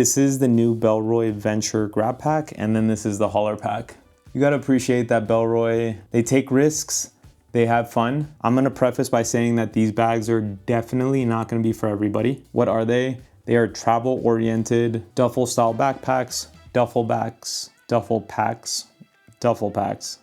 This is the new Bellroy Venture Grab Pack, and then this is the hauler pack. You gotta appreciate that Bellroy, they take risks, they have fun. I'm gonna preface by saying that these bags are definitely not gonna be for everybody. What are they? They are travel-oriented, duffel-style backpacks, duffel bags, duffel packs.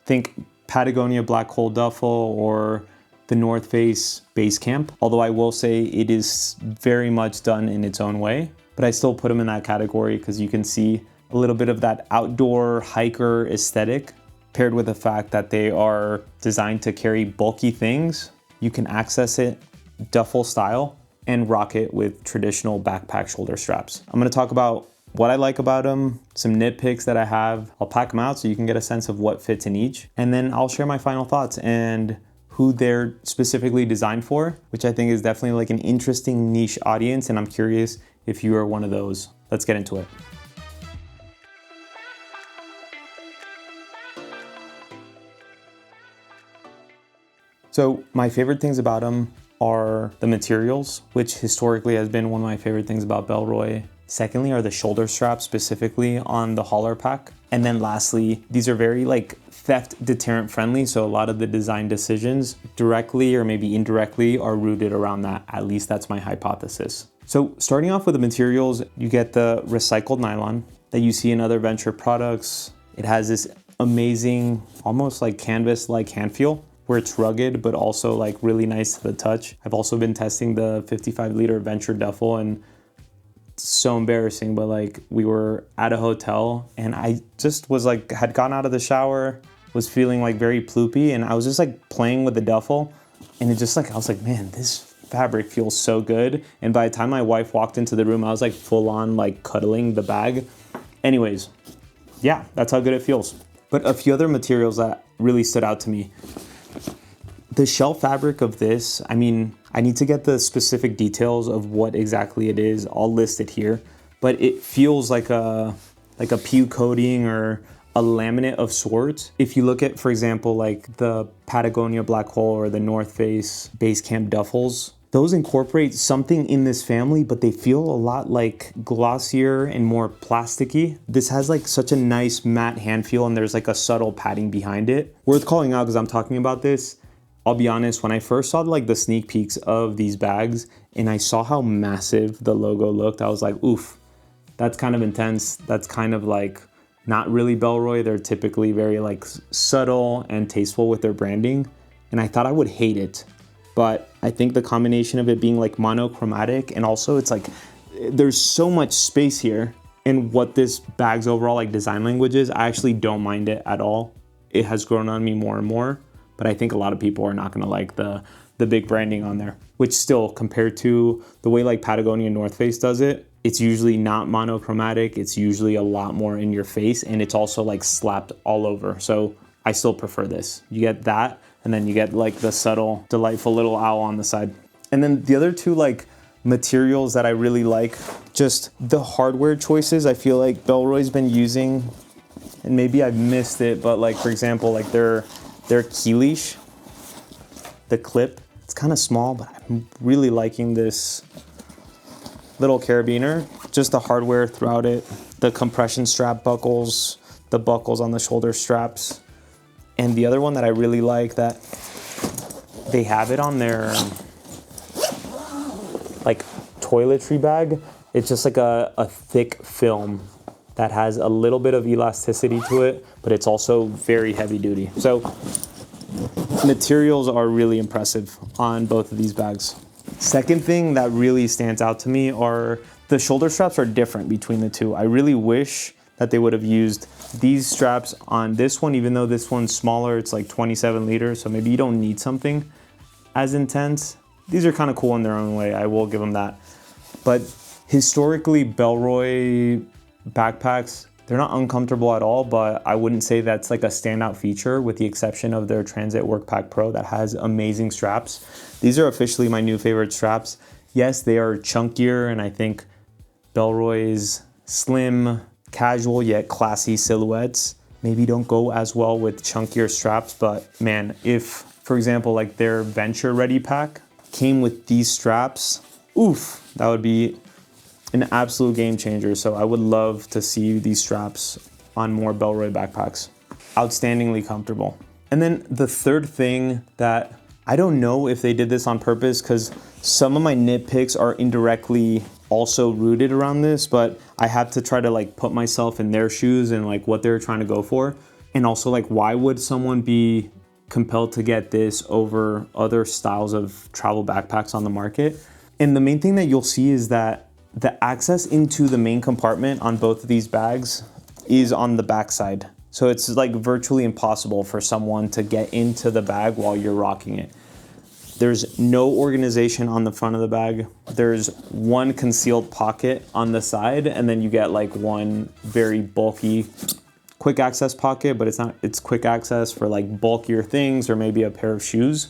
Think Patagonia Black Hole Duffel or the North Face Base Camp. Although I will say it is very much done in its own way, but I still put them in that category because you can see a little bit of that outdoor hiker aesthetic paired with the fact that they are designed to carry bulky things. You can access it duffel style and rock it with traditional backpack shoulder straps. I'm gonna talk about what I like about them, some nitpicks that I have. I'll pack them out so you can get a sense of what fits in each. And then I'll share my final thoughts and who they're specifically designed for, which I think is definitely like an interesting niche audience. And I'm curious if you are one of those. Let's get into it. So my favorite things about them are the materials, which historically has been one of my favorite things about Bellroy. Secondly are the shoulder straps, specifically on the hauler pack. And then lastly, these are very like theft deterrent friendly. So a lot of the design decisions directly or maybe indirectly are rooted around that. At least that's my hypothesis. So starting off with the materials, you get the recycled nylon that you see in other Venture products. It has this amazing, almost like canvas-like hand feel, where it's rugged, but also like really nice to the touch. I've also been testing the 55-liter Venture duffel, and it's so embarrassing, but like we were at a hotel and I just was like, had gotten out of the shower, was feeling like very ploopy, and I was just like playing with the duffel, and it just like, I was like, man, this fabric feels so good. And by the time my wife walked into the room, I was like full on like cuddling the bag. Anyways, yeah, that's how good it feels. But a few other materials that really stood out to me. The shell fabric of this, I mean, I need to get the specific details of what exactly it is. I'll list it here, but it feels like a PU coating or a laminate of sorts. If you look at, for example, like the Patagonia Black Hole or the North Face Base Camp duffels, those incorporate something in this family, but they feel a lot like glossier and more plasticky. This has like such a nice matte hand feel, and there's like a subtle padding behind it. Worth calling out because I'm talking about this. I'll be honest, when I first saw like the sneak peeks of these bags and I saw how massive the logo looked, I was like, oof, that's kind of intense. That's kind of like not really Bellroy. They're typically very like subtle and tasteful with their branding. And I thought I would hate it. But I think the combination of it being like monochromatic, and also it's like, there's so much space here. And what this bag's overall like design language is, I actually don't mind it at all. It has grown on me more and more. But I think a lot of people are not gonna like the big branding on there, which still, compared to the way like Patagonia North Face does it, it's usually not monochromatic. It's usually a lot more in your face, and it's also like slapped all over. So I still prefer this. You get that, and then you get like the subtle, delightful little owl on the side. And then the other two like materials that I really like, just the hardware choices I feel like Bellroy's been using, and maybe I've missed it, but like, for example, like their key leash, the clip, it's kind of small, but I'm really liking this little carabiner. Just the hardware throughout it, the compression strap buckles, the buckles on the shoulder straps. And the other one that I really like, that they have it on their like toiletry bag. It's just like a thick film that has a little bit of elasticity to it, but it's also very heavy duty. So materials are really impressive on both of these bags. Second thing that really stands out to me are the shoulder straps are different between the two. I really wish that they would have used these straps on this one, even though this one's smaller, it's like 27 liters, so maybe you don't need something as intense. These are kind of cool in their own way, I will give them that. But historically, Bellroy backpacks, they're not uncomfortable at all, but I wouldn't say that's like a standout feature, with the exception of their Transit Workpack Pro that has amazing straps. These are officially my new favorite straps. Yes, they are chunkier, and I think Bellroy's slim, casual yet classy silhouettes maybe don't go as well with chunkier straps, but man, if, for example, like their Venture Ready pack came with these straps, oof, that would be an absolute game changer. So I would love to see these straps on more Bellroy backpacks. Outstandingly comfortable. And then the third thing that I don't know if they did this on purpose, because some of my nitpicks are indirectly also rooted around this, but I have to try to like put myself in their shoes and like what they're trying to go for. And also like, why would someone be compelled to get this over other styles of travel backpacks on the market? And the main thing that you'll see is that the access into the main compartment on both of these bags is on the back side. So it's like virtually impossible for someone to get into the bag while you're rocking it. There's no organization on the front of the bag. There's one concealed pocket on the side, and then you get like one very bulky quick access pocket, but it's quick access for like bulkier things or maybe a pair of shoes.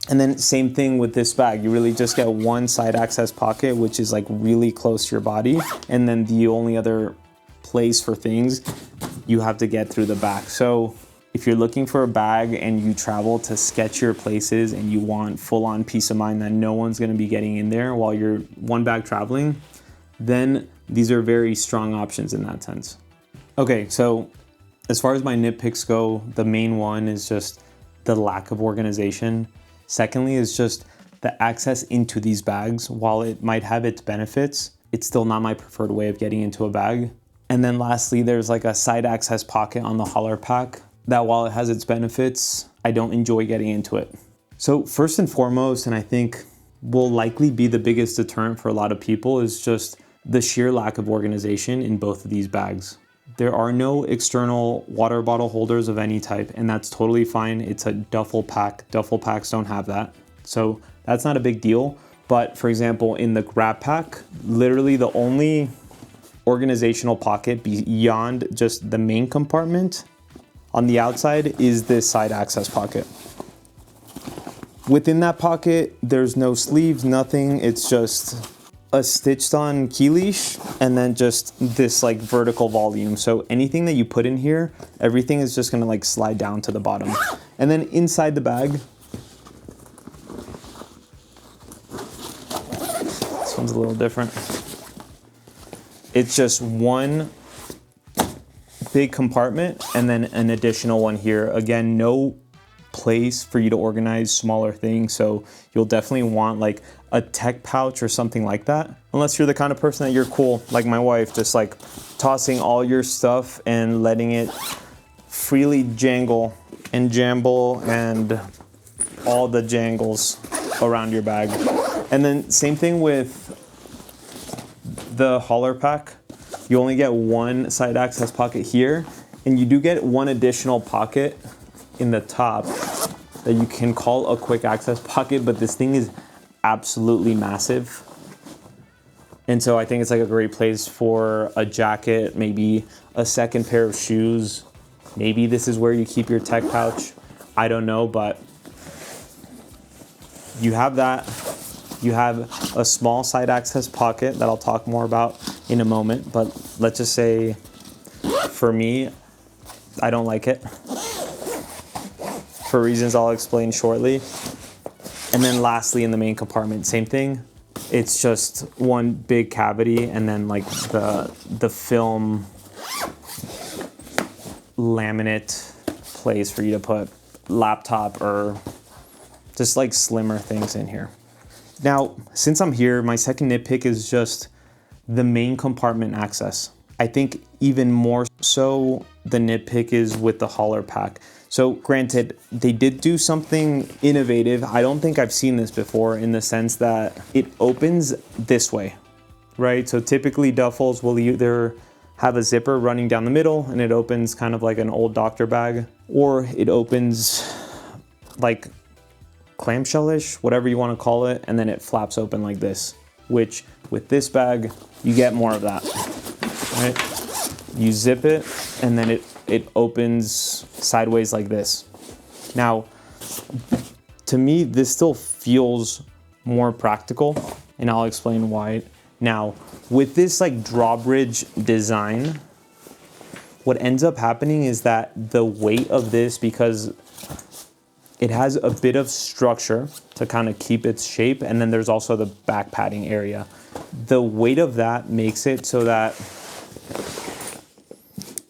And then same thing with this bag. You really just get one side access pocket, which is like really close to your body. And then the only other place for things you have to get through the back. So if you're looking for a bag and you travel to sketchier places and you want full-on peace of mind that no one's gonna be getting in there while you're one bag traveling, then these are very strong options in that sense. Okay, so as far as my nitpicks go, the main one is just the lack of organization. Secondly is just the access into these bags. While it might have its benefits, it's still not my preferred way of getting into a bag. And then lastly, there's like a side access pocket on the hauler pack that while it has its benefits, I don't enjoy getting into it. So first and foremost, and I think will likely be the biggest deterrent for a lot of people, is just the sheer lack of organization in both of these bags. There are no external water bottle holders of any type, and that's totally fine. It's a duffel pack. Duffel packs don't have that. So that's not a big deal. But for example, in the grab pack, literally the only organizational pocket beyond just the main compartment on the outside is this side access pocket. Within that pocket, there's no sleeves, nothing. It's just a stitched on key leash and then just this like vertical volume. So anything that you put in here, everything is just gonna like slide down to the bottom. And then inside the bag, this one's a little different. It's just one big compartment and then an additional one here. Again, no place for you to organize smaller things. So you'll definitely want like a tech pouch or something like that. Unless you're the kind of person that you're cool, like my wife, just like tossing all your stuff and letting it freely jangle and jamble and all the jangles around your bag. And then same thing with the hauler pack. You only get one side access pocket here, and you do get one additional pocket in the top that you can call a quick access pocket, but this thing is absolutely massive. And so I think it's like a great place for a jacket, maybe a second pair of shoes. Maybe this is where you keep your tech pouch. I don't know, but you have that. You have a small side access pocket that I'll talk more about in a moment, but let's just say for me, I don't like it for reasons I'll explain shortly. And then lastly, in the main compartment, same thing. It's just one big cavity and then like the film laminate place for you to put laptop or just like slimmer things in here. Now, since I'm here, my second nitpick is just the main compartment access. I think even more so the nitpick is with the hauler pack. So granted, they did do something innovative. I don't think I've seen this before in the sense that it opens this way, right? So typically duffels will either have a zipper running down the middle and it opens kind of like an old doctor bag, or it opens like clamshell-ish, whatever you want to call it, and then it flaps open like this, which with this bag, you get more of that, right? You zip it and then it opens sideways like this. Now, to me, this still feels more practical, and I'll explain why. Now, with this like drawbridge design, what ends up happening is that the weight of this, because It has a bit of structure to kind of keep its shape, and then there's also the back padding area. The weight of that makes it so that,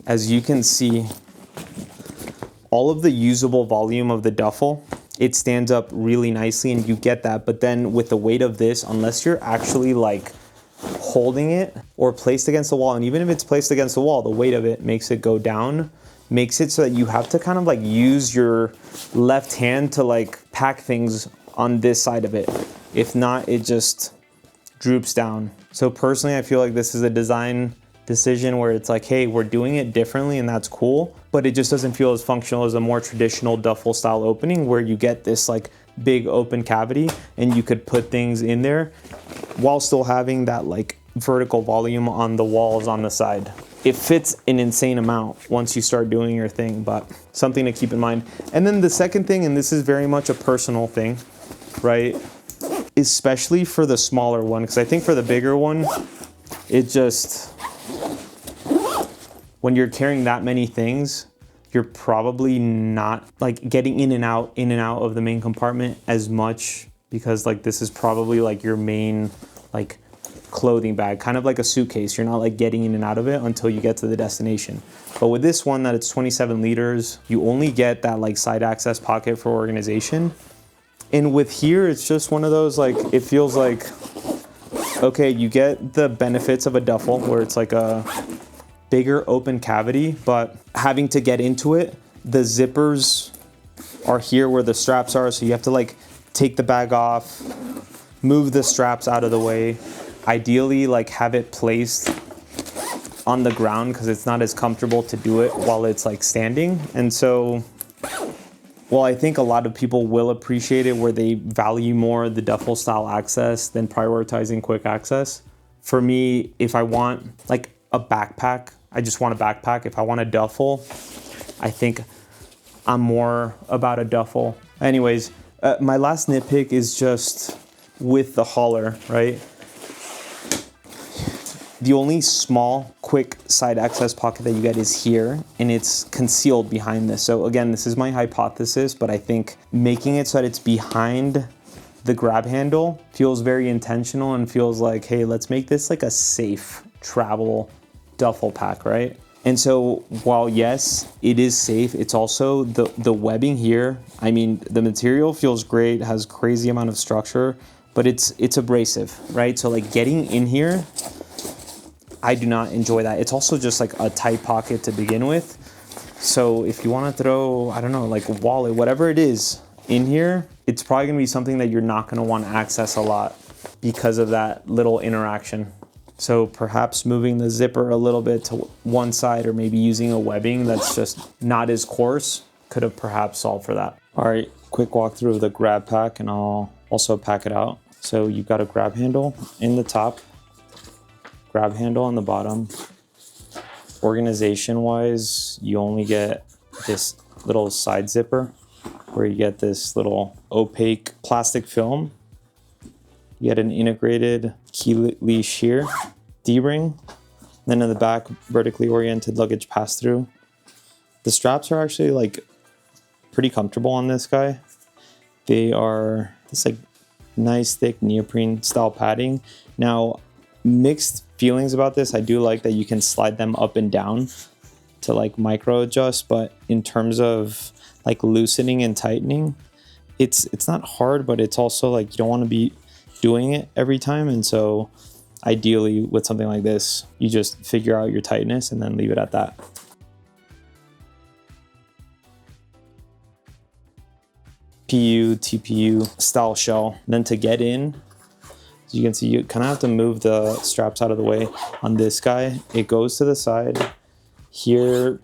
as you can see, all of the usable volume of the duffel, it stands up really nicely and you get that. But then with the weight of this, unless you're actually like holding it or placed against the wall, and even if it's placed against the wall, the weight of it makes it go down, makes it so that you have to kind of like use your left hand to like pack things on this side of it. If not, it just droops down. So personally, I feel like this is a design decision where it's like, hey, we're doing it differently and that's cool, but it just doesn't feel as functional as a more traditional duffel style opening where you get this like big open cavity and you could put things in there while still having that like vertical volume on the walls on the side. It fits an insane amount once you start doing your thing, but something to keep in mind. And then the second thing, and this is very much a personal thing, right? Especially for the smaller one, because I think for the bigger one, it just, when you're carrying that many things, you're probably not like getting in and out of the main compartment as much, because like this is probably like your main like clothing bag, kind of like a suitcase. You're not like getting in and out of it until you get to the destination. But with this one that it's 27 liters, you only get that like side access pocket for organization. And with here, it's just one of those, like, it feels like, okay, you get the benefits of a duffel where it's like a bigger open cavity, but having to get into it, the zippers are here where the straps are. So you have to like take the bag off, move the straps out of the way, ideally like have it placed on the ground because it's not as comfortable to do it while it's like standing. And so, well, I think a lot of people will appreciate it where they value more the duffel style access than prioritizing quick access. For me, if I want like a backpack, I just want a backpack. If I want a duffel, I think I'm more about a duffel. Anyways, my last nitpick is just with the hauler, right? The only small, quick side access pocket that you get is here, and it's concealed behind this. So again, this is my hypothesis, but I think making it so that it's behind the grab handle feels very intentional and feels like, hey, let's make this like a safe travel duffel pack, right? And so while yes, it is safe, it's also the webbing here. I mean, the material feels great, has crazy amount of structure, but it's abrasive, right? So like getting in here, I do not enjoy that. It's also just like a tight pocket to begin with. So if you want to throw, I don't know, like a wallet, whatever it is in here, it's probably going to be something that you're not going to want to access a lot because of that little interaction. So perhaps moving the zipper a little bit to one side, or maybe using a webbing that's just not as coarse, could have perhaps solved for that. All right, quick walkthrough of the grab pack, and I'll also pack it out. So you've got a grab handle in the top, grab handle on the bottom. Organization wise, you only get this little side zipper where you get this little opaque plastic film. You get an integrated key leash here, D-ring, then in the back, vertically oriented luggage pass-through. The straps are actually like pretty comfortable on this guy. They are this like nice thick neoprene style padding. Now, mixed feelings about this. I do like that you can slide them up and down to like micro adjust, but in terms of like loosening and tightening, it's not hard, but it's also like you don't want to be doing it every time. And so ideally with something like this, you just figure out your tightness and then leave it at that. PU, TPU style shell. Then to get in, as you can see, you kind of have to move the straps out of the way. On this guy, it goes to the side. Here,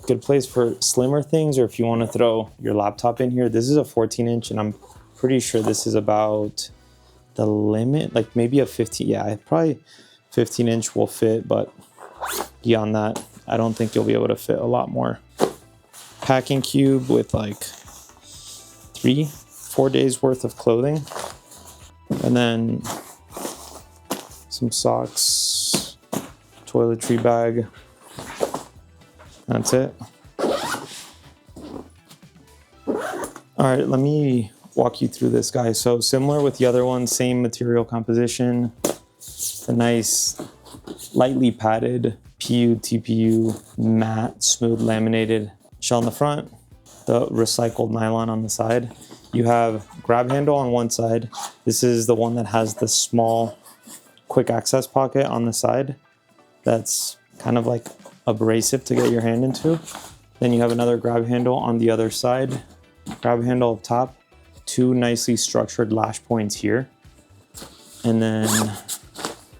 good place for slimmer things, or if you want to throw your laptop in here. This is a 14-inch, and I'm pretty sure this is about the limit, like maybe a 15. Yeah, probably 15-inch will fit, but beyond that, I don't think you'll be able to fit a lot more. Packing cube with like 3-4 days worth of clothing. And then some socks, toiletry bag. That's it. All right, let me walk you through this guy. So similar with the other one, same material composition, a nice lightly padded PU, TPU, matte, smooth laminated shell in the front, the recycled nylon on the side. You have grab handle on one side. This is the one that has the small quick access pocket on the side. That's kind of like abrasive to get your hand into. Then you have another grab handle on the other side. Grab handle up top, two nicely structured lash points here. And then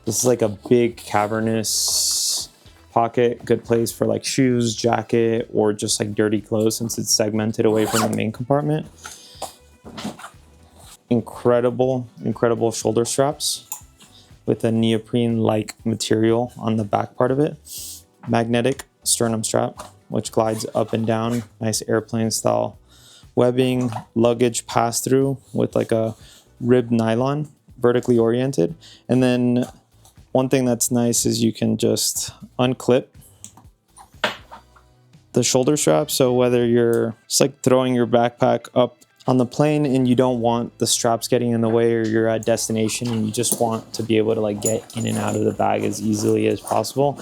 this is like a big cavernous pocket, good place for like shoes, jacket, or just like dirty clothes since it's segmented away from the main compartment. Incredible shoulder straps with a neoprene-like material on the back part of it. Magnetic sternum strap, which glides up and down, nice airplane style webbing, luggage pass-through with like a ribbed nylon, vertically oriented. And then one thing that's nice is you can just unclip the shoulder strap. So whether you're just like throwing your backpack up on the plane and you don't want the straps getting in the way, or you're at destination and you just want to be able to like get in and out of the bag as easily as possible,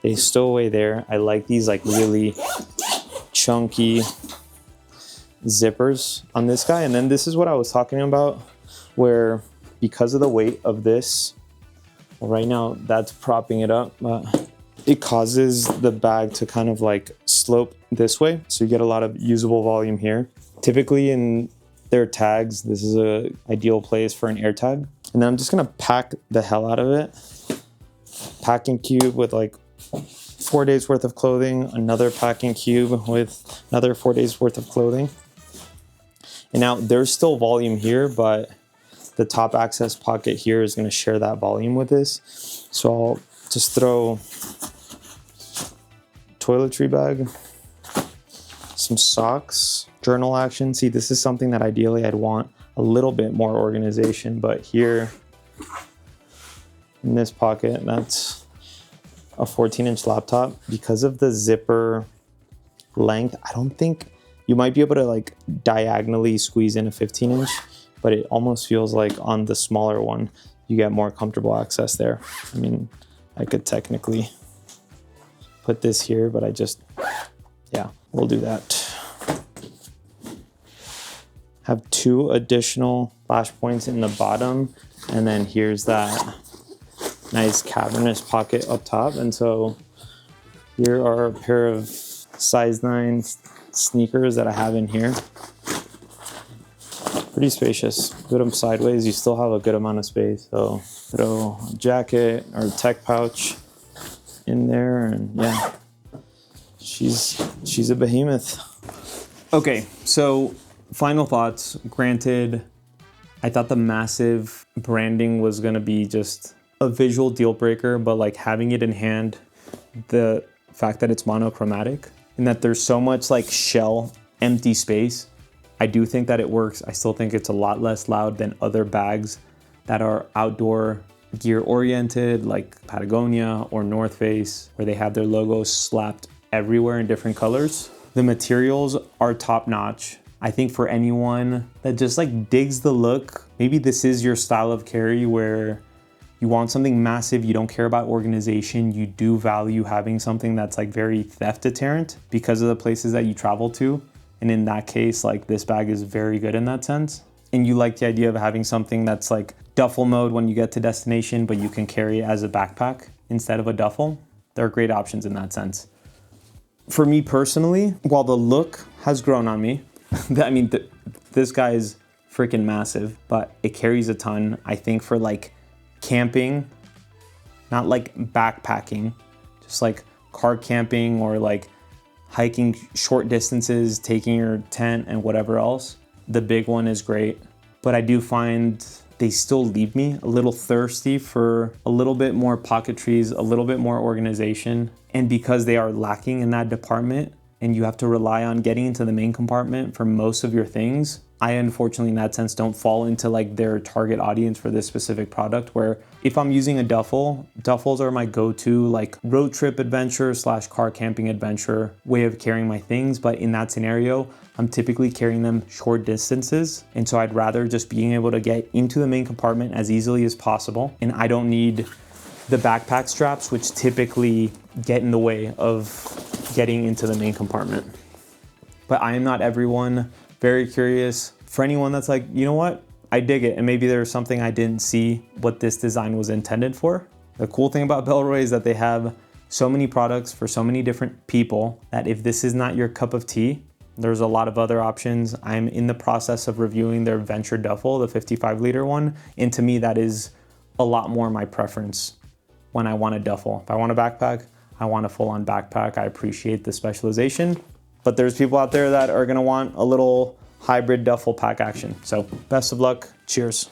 they stow away there. I like these like really chunky zippers on this guy. And then this is what I was talking about, where because of the weight of this, well, right now that's propping it up, but it causes the bag to kind of like slope this way. So you get a lot of usable volume here. Typically in their tags, this is a ideal place for an air tag. And then I'm just gonna pack the hell out of it. Packing cube with like 4 days worth of clothing, another packing cube with another 4 days worth of clothing. And now there's still volume here, but the top access pocket here is gonna share that volume with this. So I'll just throw toiletry bag, some socks, journal action. See, this is something that ideally I'd want a little bit more organization, but here in this pocket, that's a 14-inch laptop. Because of the zipper length, I don't think you might be able to like diagonally squeeze in a 15-inch, but it almost feels like on the smaller one, you get more comfortable access there. I mean, I could technically put this here, but yeah, we'll do that. Have two additional lash points in the bottom, and then here's that nice cavernous pocket up top. And so here are a pair of size 9 sneakers that I have in here. Pretty spacious. Put them sideways, you still have a good amount of space. So throw a jacket or tech pouch in there, and yeah, she's a behemoth. Okay, so final thoughts. Granted, I thought the massive branding was gonna be just a visual deal breaker, but like having it in hand, the fact that it's monochromatic and that there's so much like shell, empty space, I do think that it works. I still think it's a lot less loud than other bags that are outdoor gear oriented, like Patagonia or North Face, where they have their logos slapped everywhere in different colors. The materials are top notch. I think for anyone that just like digs the look, maybe this is your style of carry where you want something massive, you don't care about organization, you do value having something that's like very theft deterrent because of the places that you travel to. And in that case, like this bag is very good in that sense. And you like the idea of having something that's like duffel mode when you get to destination, but you can carry it as a backpack instead of a duffel. There are great options in that sense. For me personally, while the look has grown on me, I mean, this guy is freaking massive, but it carries a ton. I think for like camping, not like backpacking, just like car camping or like hiking short distances, taking your tent and whatever else, the big one is great. But I do find they still leave me a little thirsty for a little bit more pocketries, a little bit more organization. And because they are lacking in that department and you have to rely on getting into the main compartment for most of your things, I unfortunately in that sense don't fall into like their target audience for this specific product, where if I'm using a duffel, duffels are my go-to like road trip adventure / car camping adventure way of carrying my things. But in that scenario, I'm typically carrying them short distances. And so I'd rather just being able to get into the main compartment as easily as possible. And I don't need the backpack straps, which typically get in the way of getting into the main compartment. But I am not everyone. Very curious. For anyone that's like, you know what? I dig it. And maybe there's something I didn't see what this design was intended for. The cool thing about Bellroy is that they have so many products for so many different people that if this is not your cup of tea, there's a lot of other options. I'm in the process of reviewing their Venture Duffel, the 55-liter one. And to me, that is a lot more my preference when I want a duffel. If I want a backpack, I want a full-on backpack. I appreciate the specialization. But there's people out there that are gonna want a little hybrid duffel pack action. So best of luck, cheers.